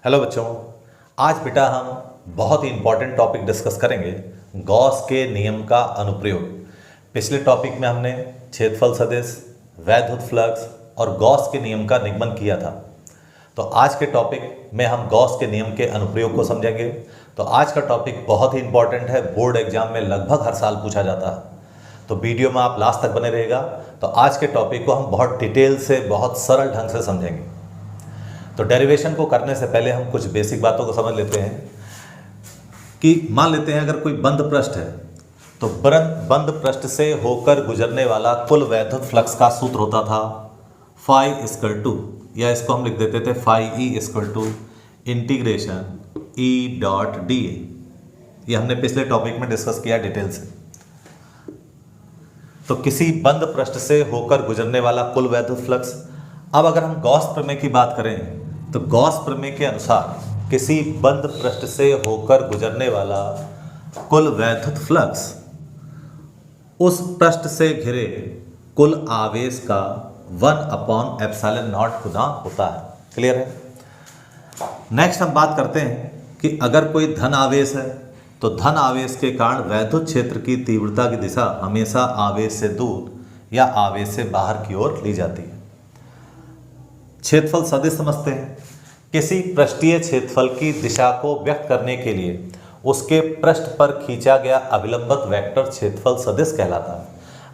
Hello बच्चों, आज बेटा हम बहुत ही इंपॉर्टेंट टॉपिक डिस्कस करेंगे, गॉस के नियम का अनुप्रयोग। पिछले टॉपिक में हमने क्षेत्रफल सदिश, वैद्युत फ्लक्स और गॉस के नियम का निगमन किया था। तो आज के टॉपिक में हम गॉस के नियम के अनुप्रयोग को समझेंगे। तो आज का टॉपिक बहुत ही इंपॉर्टेंट है, बोर्ड एग्जाम में लगभग हर साल पूछा जाता है। तो वीडियो में आप लास्ट तक बने रहेगा। तो आज के टॉपिक को हम बहुत डिटेल से, बहुत सरल ढंग से समझेंगे। तो डेरिवेशन को करने से पहले हम कुछ बेसिक बातों को समझ लेते हैं कि मान लेते हैं अगर कोई बंद पृष्ठ है तो बंद पृष्ठ से होकर गुजरने वाला कुल वैद्युत फ्लक्स का सूत्र होता था फाई इक्वल टू, या इसको हम लिख देते थे phi E equal to integration E dot d A. ये हमने पिछले टॉपिक में डिस्कस किया डिटेल से। तो किसी बंद पृष्ठ से होकर गुजरने वाला कुल वैद्युत फ्लक्स। अब अगर हम गॉस प्रमेय की बात करें तो गॉस प्रमेय के अनुसार किसी बंद पृष्ठ से होकर गुजरने वाला कुल वैद्युत फ्लक्स उस पृष्ठ से घिरे कुल आवेश का 1/ε0 गुना होता है। क्लियर है? नेक्स्ट हम बात करते हैं कि अगर कोई धन आवेश है तो धन आवेश के कारण वैद्युत क्षेत्र की तीव्रता की दिशा हमेशा आवेश से दूर या आवेश से बाहर की ओर ली जाती है। क्षेत्रफल सदिश समझते हैं। किसी पृष्ठीय क्षेत्रफल की दिशा को व्यक्त करने के लिए उसके पृष्ठ पर खींचा गया अभिलंबित वेक्टर क्षेत्रफल सदिश कहलाता है।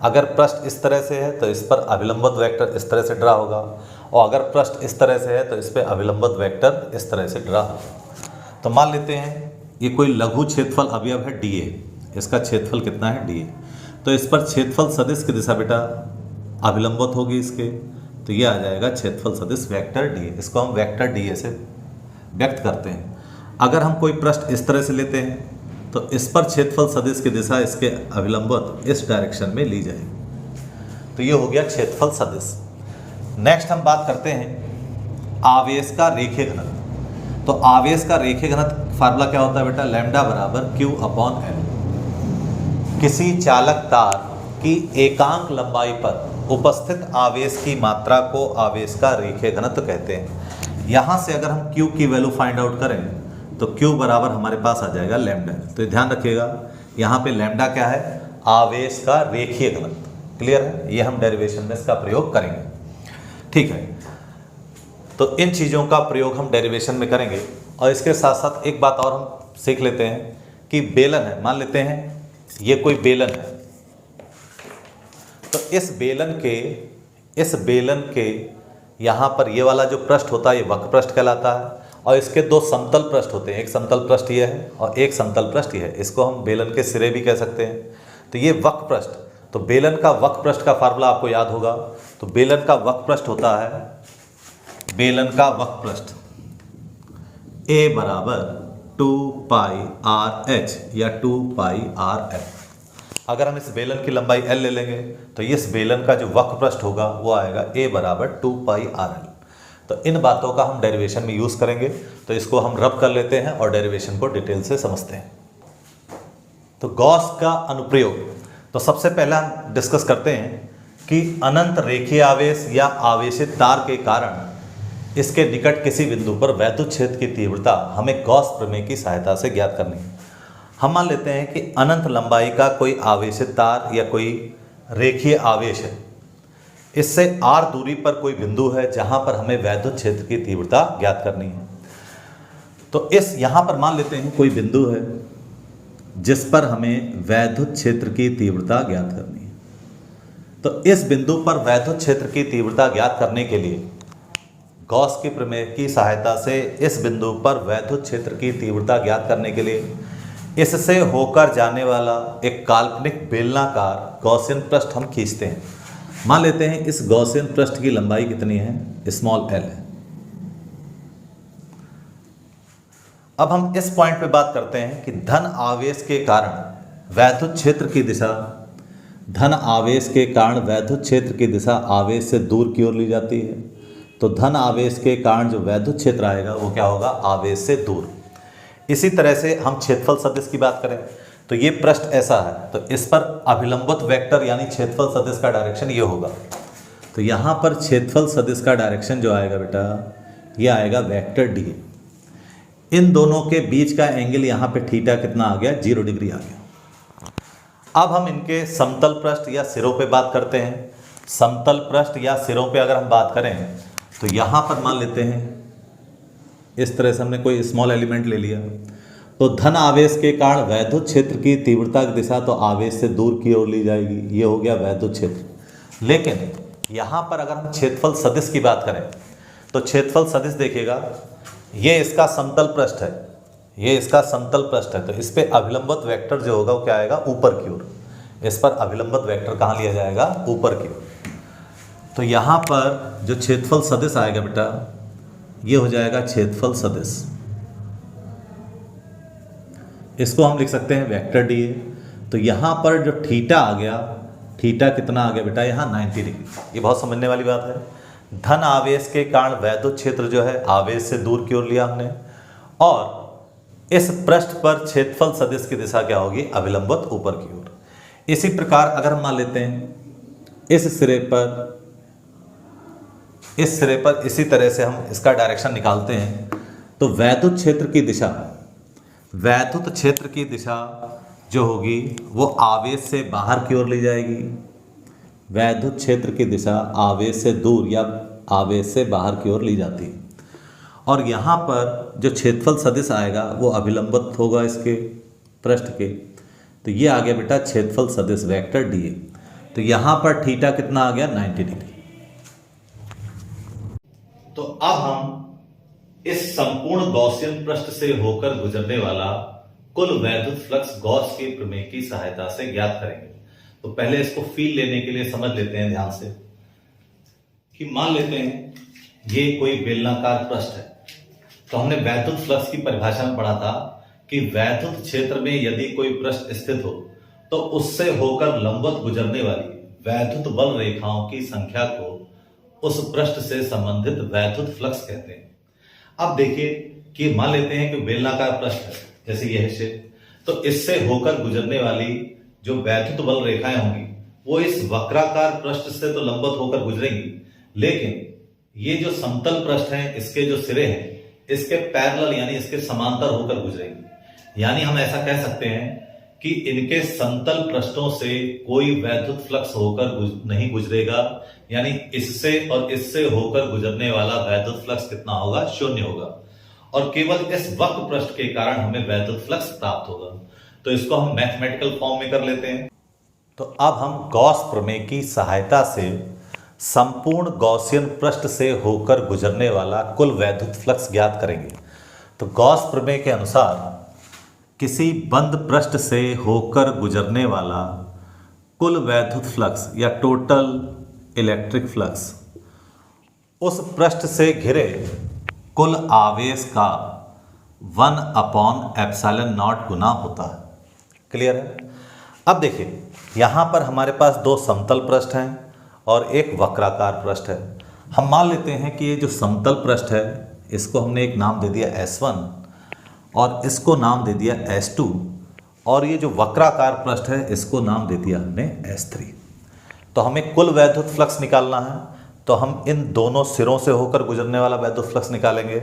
अगर पृष्ठ इस तरह से है तो इस पर अभिलंबित वेक्टर इस तरह से ड्रा होगा, और अगर पृष्ठ इस तरह से है तो इस पर अभिलंबित वेक्टर इस तरह से ड्रा होगा। तो मान लेते हैं ये कोई लघु क्षेत्रफल अवयव है डी ए, इसका क्षेत्रफल कितना है डी ए। तो इस पर क्षेत्रफल सदिश की दिशा बेटा अभिलंबित होगी इसके, तो ये आ जाएगा क्षेत्रफल सदिश वेक्टर डी ए। इसको हम वेक्टर डी ए से व्यक्त करते हैं। अगर हम कोई पृष्ठ इस तरह से लेते हैं तो इस पर क्षेत्रफल सदिश की दिशा इसके अभिलंबित इस डायरेक्शन में ली जाएगी। तो ये हो गया क्षेत्रफल सदिश। नेक्स्ट हम बात करते हैं आवेश का रेखीय घनत्व। तो आवेश का रेखीय घनत्व फार्मूला क्या होता है बेटा? लैम्डा बराबर Q/L। किसी चालक तार की एकांक लंबाई पर उपस्थित आवेश की मात्रा को आवेश का रेखीय घनत्व कहते हैं। यहाँ से अगर हम Q की वैल्यू फाइंड आउट करें तो Q बराबर हमारे पास आ जाएगा लैम्डा। तो ध्यान रखिएगा यहाँ पे लैम्डा क्या है? आवेश का रेखीय घनत्व। क्लियर है? ये हम डेरिवेशन में इसका प्रयोग करेंगे। ठीक है, तो इन चीज़ों का प्रयोग हम डेरिवेशन में करेंगे। और इसके साथ साथ एक बात और हम सीख लेते हैं कि बेलन है। मान लेते हैं ये कोई बेलन है, तो इस बेलन के यहाँ पर ये वाला जो पृष्ठ होता है ये वक्र पृष्ठ कहलाता है, और इसके दो समतल पृष्ठ होते हैं। एक समतल पृष्ठ ये है और एक समतल पृष्ठ ये है। इसको हम बेलन के सिरे भी कह सकते हैं। तो ये वक्र पृष्ठ, तो बेलन का वक्र पृष्ठ का फार्मूला आपको याद होगा। तो बेलन का वक्र पृष्ठ होता है, बेलन का वक्र पृष्ठ A बराबर 2πRh या 2πRL। अगर हम इस बेलन की लंबाई L ले लेंगे तो इस बेलन का जो वक्र पृष्ठ होगा वो आएगा A बराबर 2πRL। तो इन बातों का हम डेरिवेशन में यूज़ करेंगे। तो इसको हम रब कर लेते हैं और डेरिवेशन को डिटेल से समझते हैं। तो गॉस का अनुप्रयोग, तो सबसे पहला डिस्कस करते हैं कि अनंत रेखीय आवेश या आवेशित तार के कारण इसके निकट किसी बिंदु पर वैद्युत क्षेत्र की तीव्रता हमें गॉस प्रमेय की सहायता से ज्ञात करनी है। हम मान लेते हैं कि अनंत लंबाई का कोई आवेशित तार या कोई रेखीय आवेश है। इससे r दूरी पर कोई बिंदु है जहां पर हमें वैद्युत क्षेत्र की तीव्रता ज्ञात करनी है। तो इस यहां पर मान लेते हैं कोई बिंदु है जिस पर हमें वैद्युत क्षेत्र की तीव्रता ज्ञात करनी है। तो इस बिंदु पर वैद्युत क्षेत्र की तीव्रता ज्ञात करने के लिए गॉस के प्रमेय की सहायता से इस बिंदु पर वैद्युत क्षेत्र की तीव्रता ज्ञात करने के लिए इससे होकर जाने वाला एक काल्पनिक बेलनाकार गॉसियन पृष्ठ हम खींचते हैं। मान लेते हैं इस गॉसियन पृष्ठ की लंबाई कितनी है? स्मॉल l है। अब हम इस पॉइंट पे बात करते हैं कि धन आवेश के कारण वैद्युत क्षेत्र की दिशा, धन आवेश के कारण वैद्युत क्षेत्र की दिशा आवेश से दूर की ओर ली जाती है। तो धन आवेश के कारण जो वैद्युत क्षेत्र आएगा वो क्या होगा? आवेश से दूर। इसी तरह से हम क्षेत्रफल सदिश की बात करें तो ये पृष्ठ ऐसा है, तो इस पर अभिलंबित वेक्टर यानी क्षेत्रफल सदिश का डायरेक्शन ये होगा। तो यहाँ पर क्षेत्रफल सदिश का डायरेक्शन जो आएगा बेटा ये आएगा वेक्टर डी। इन दोनों के बीच का एंगल यहाँ पे थीटा कितना आ गया, 0 डिग्री आ गया। अब हम इनके समतल पृष्ठ या सिरों पे बात करते हैं। समतल पृष्ठ या सिरों पे अगर हम बात करें तो यहाँ पर मान लेते हैं इस तरह से हमने कोई स्मॉल एलिमेंट ले लिया, तो धन आवेश के कारण वैद्युत क्षेत्र की तीव्रता की दिशा तो आवेश से दूर की ओर ली जाएगी, ये हो गया वैद्युत क्षेत्र। लेकिन यहाँ पर अगर हम क्षेत्रफल सदिश की बात करें तो क्षेत्रफल सदिश देखिएगा, ये इसका समतल पृष्ठ है, ये इसका समतल पृष्ठ है, तो इस पर अभिलंबित वेक्टर जो होगा वो क्या आएगा, ऊपर की ओर। इस पर अभिलंबित वेक्टर कहाँ लिया जाएगा, ऊपर की ओर। तो यहाँ पर जो क्षेत्रफल सदिश आएगा बेटा, ये हो जाएगा क्षेत्रफल सदिश। इसको हम लिख सकते हैं वेक्टर डी ए। तो यहाँ पर जो थीटा आ गया, थीटा कितना आ गया बेटा, यहाँ 90 डिग्री। ये बहुत समझने वाली बात है। धन आवेश के कारण वैद्युत क्षेत्र जो है आवेश से दूर की ओर लिया हमने, और इस पृष्ठ पर क्षेत्रफल सदिश की दिशा क्या होगी, अभिलंबित ऊपर की ओर। इसी प्रकार अगर हम मान लेते हैं इस सिरे पर इसी तरह से हम इसका डायरेक्शन निकालते हैं, तो वैद्युत क्षेत्र की दिशा जो होगी वो आवेश से बाहर की ओर ली जाएगी। वैद्युत क्षेत्र की दिशा आवेश से दूर या आवेश से बाहर की ओर ली जाती है। और यहाँ पर जो क्षेत्रफल सदिश आएगा वो अभिलंबित होगा इसके पृष्ठ के। तो ये आ गया बेटा क्षेत्रफल सदिश वेक्टर डी ए। तो यहाँ पर थीटा कितना आ गया, 90 डिग्री। तो अब हम इस संपूर्ण गॉसियन पृष्ठ से होकर गुजरने वाला कुल वैद्युत फ्लक्स गॉस के प्रमेय की सहायता से ज्ञात करेंगे। तो पहले इसको फील लेने के लिए समझ लेते हैं ध्यान से कि मान लेते हैं ये कोई बेलनाकार पृष्ठ है। तो हमने वैद्युत फ्लक्स की परिभाषा में पढ़ा था कि वैद्युत क्षेत्र में यदि कोई पृष्ठ स्थित हो तो उससे होकर लंबवत गुजरने वाली वैद्युत बल रेखाओं की संख्या को उस पृष्ठ से संबंधित वैद्युत फ्लक्स कहते हैं। अब देखिए कि मान लेते हैं कि बेलनाकार पृष्ठ है, जैसे यह क्षेत्र, तो इससे होकर गुजरने वाली जो वैद्युत बल रेखाएं होंगी वो इस वक्राकार पृष्ठ से तो लंबवत होकर गुजरेंगी, लेकिन ये जो समतल पृष्ठ है इसके जो सिरे हैं इसके पैरेलल यानी इसके समांतर होकर गुजरेंगी। यानी हम ऐसा कह सकते हैं कि इनके समतल पृष्ठों से कोई वैद्युत फ्लक्स होकर नहीं गुजरेगा, यानी इससे और इससे होकर गुजरने वाला वैद्युत फ्लक्स कितना होगा, 0 होगा, और केवल इस वक्र पृष्ठ के कारण हमें वैद्युत फ्लक्स प्राप्त होगा। तो इसको हम मैथमेटिकल फॉर्म में कर लेते हैं। तो अब हम गॉस प्रमेय की सहायता से संपूर्ण गॉसियन पृष्ठ से होकर गुजरने वाला कुल वैद्युत फ्लक्स ज्ञात करेंगे। तो गॉस प्रमेय के अनुसार किसी बंद पृष्ठ से होकर गुजरने वाला कुल वैद्युत फ्लक्स या टोटल इलेक्ट्रिक फ्लक्स उस पृष्ठ से घिरे कुल आवेश का 1/ε0 गुना होता है। क्लियर है? अब देखिए यहाँ पर हमारे पास 2 समतल पृष्ठ हैं और एक वक्राकार पृष्ठ है। हम मान लेते हैं कि ये जो समतल पृष्ठ है इसको हमने एक नाम दे दिया S1 और इसको नाम दे दिया S2, और ये जो वक्राकार पृष्ठ है इसको नाम दे दिया हमने S3। तो हमें कुल वैद्युत फ्लक्स निकालना है, तो हम इन दोनों सिरों से होकर गुजरने वाला वैद्युत फ्लक्स निकालेंगे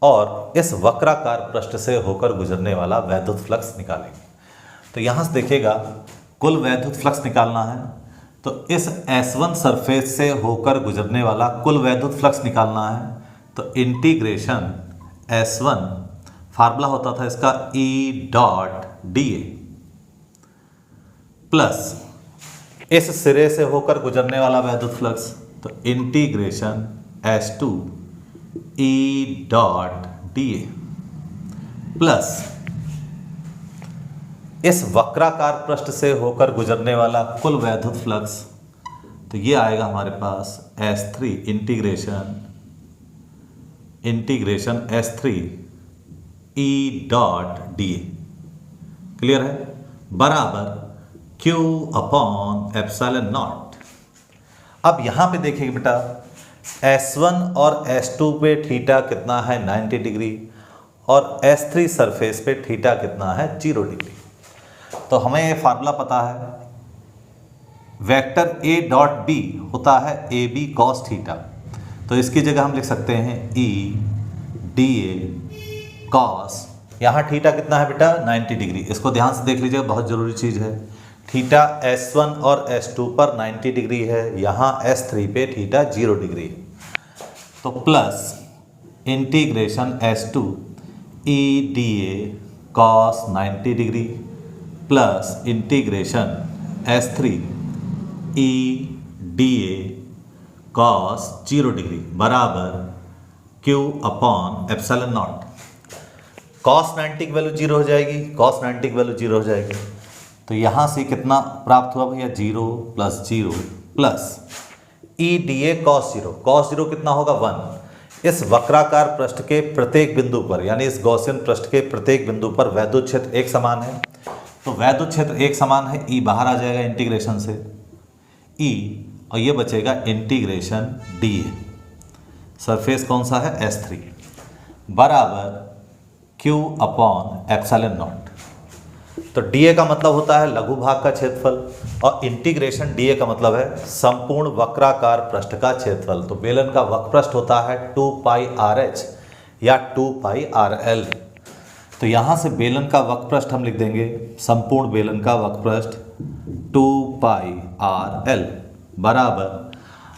और इस वक्राकार पृष्ठ से होकर गुजरने वाला वैद्युत फ्लक्स निकालेंगे। तो यहाँ से देखिएगा कुल वैद्युत फ्लक्स निकालना है, तो इस S1 सरफेस से होकर गुजरने वाला कुल वैद्युत फ्लक्स निकालना है। तो इंटीग्रेशन S1 फार्मूला होता था इसका E.dA प्लस इस सिरे से होकर गुजरने वाला वैद्युत फ्लक्स, तो इंटीग्रेशन S2 E.dA प्लस इस वक्राकार पृष्ठ से होकर गुजरने वाला कुल वैद्युत फ्लक्स, तो ये आएगा हमारे पास S3 integration S3 E.dA। Clear है? बराबर Q/ε0। अब यहाँ पे देखिए बेटा S1 और S2 पे थीटा कितना है, 90 डिग्री, और S3 सरफेस पे थीटा कितना है, 0 डिग्री। तो हमें ये फार्मूला पता है, वेक्टर A.B होता है AB cos थीटा। तो इसकी जगह हम लिख सकते हैं E.dA कॉस, यहाँ थीटा कितना है बेटा 90 डिग्री, इसको ध्यान से देख लीजिएगा, बहुत ज़रूरी चीज़ है। थीटा S1 और S2 पर 90 डिग्री है, यहाँ S3 पे थीटा 0 डिग्री है, तो plus integration S2 E D A cos 90 degree plus integration S3 E D A cos 0 degree बराबर Q upon epsilon not. Cos 90 की वैल्यू 0 हो जाएगी, कॉस 90 की वैल्यू 0 हो जाएगी, तो यहाँ से कितना प्राप्त हुआ भैया 0 plus 0 plus E D A cos 0। Cos 0 कितना होगा 1। इस वक्राकार पृष्ठ के प्रत्येक बिंदु पर, यानी इस गॉसियन पृष्ठ के प्रत्येक बिंदु पर वैद्युत क्षेत्र एक समान है, तो वैद्युत क्षेत्र एक समान है, ई बाहर आ जाएगा इंटीग्रेशन से ई, और ये बचेगा इंटीग्रेशन डी ए, सरफेस कौन सा है S3 बराबर Q अपॉन एप्सिलॉन नॉट। तो dA का मतलब होता है लघु भाग का क्षेत्रफल और इंटीग्रेशन dA का मतलब है संपूर्ण वक्राकार पृष्ठ का क्षेत्रफल। तो बेलन का वक्र पृष्ठ होता है 2 पाई RH या 2 पाई RL। तो यहाँ से बेलन का वक्र पृष्ठ हम लिख देंगे, संपूर्ण बेलन का वक्र पृष्ठ 2 पाई RL बराबर,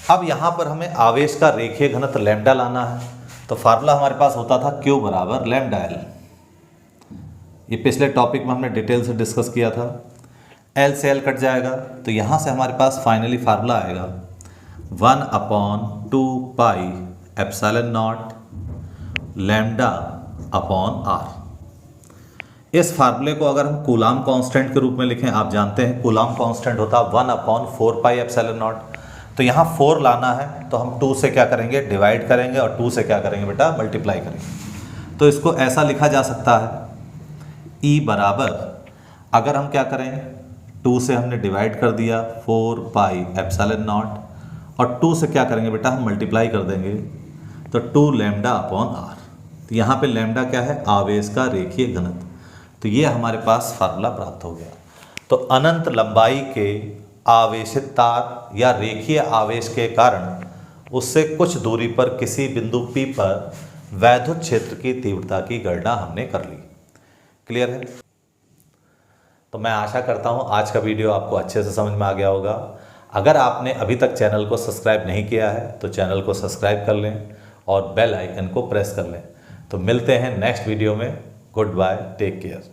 अब यहाँ पर हमें आवेश का रेखीय घनत्व लैम्डा लाना है, तो फार्मूला हमारे पास होता था Q बराबर लैम्डा L। ये पिछले टॉपिक में हमने डिटेल से डिस्कस किया था। L से L कट जाएगा, तो यहाँ से हमारे पास फाइनली फार्मूला आएगा 1 upon 2 pi epsilon not lambda upon R। इस फार्मूले को अगर हम कूलाम कांस्टेंट के रूप में लिखें, आप जानते हैं कूलाम कांस्टेंट होता है 1 अपॉन 4 पाई एप्सिलॉन नॉट, तो यहाँ 4 लाना है तो हम 2 से क्या करेंगे डिवाइड करेंगे और 2 से क्या करेंगे बेटा मल्टीप्लाई करेंगे। तो इसको ऐसा लिखा जा सकता है E बराबर, अगर हम क्या करें 2 से हमने डिवाइड कर दिया 4 पाई एप्सिलॉन नॉट और 2 से क्या करेंगे बेटा हम मल्टीप्लाई कर देंगे, तो 2 लैम्डा अपॉन R। तो यहाँ पे लैम्डा क्या है आवेश का रेखीय घनत्व, तो ये हमारे पास फार्मूला प्राप्त हो गया। तो अनंत लंबाई के आवेशित तार या रेखीय आवेश के कारण उससे कुछ दूरी पर किसी बिंदु P पर वैद्युत क्षेत्र की तीव्रता की गणना हमने कर ली। क्लियर है? तो मैं आशा करता हूँ आज का वीडियो आपको अच्छे से समझ में आ गया होगा। अगर आपने अभी तक चैनल को सब्सक्राइब नहीं किया है तो चैनल को सब्सक्राइब कर लें और बेल आइकन को प्रेस कर लें। तो मिलते हैं नेक्स्ट वीडियो में। Good bye, take care.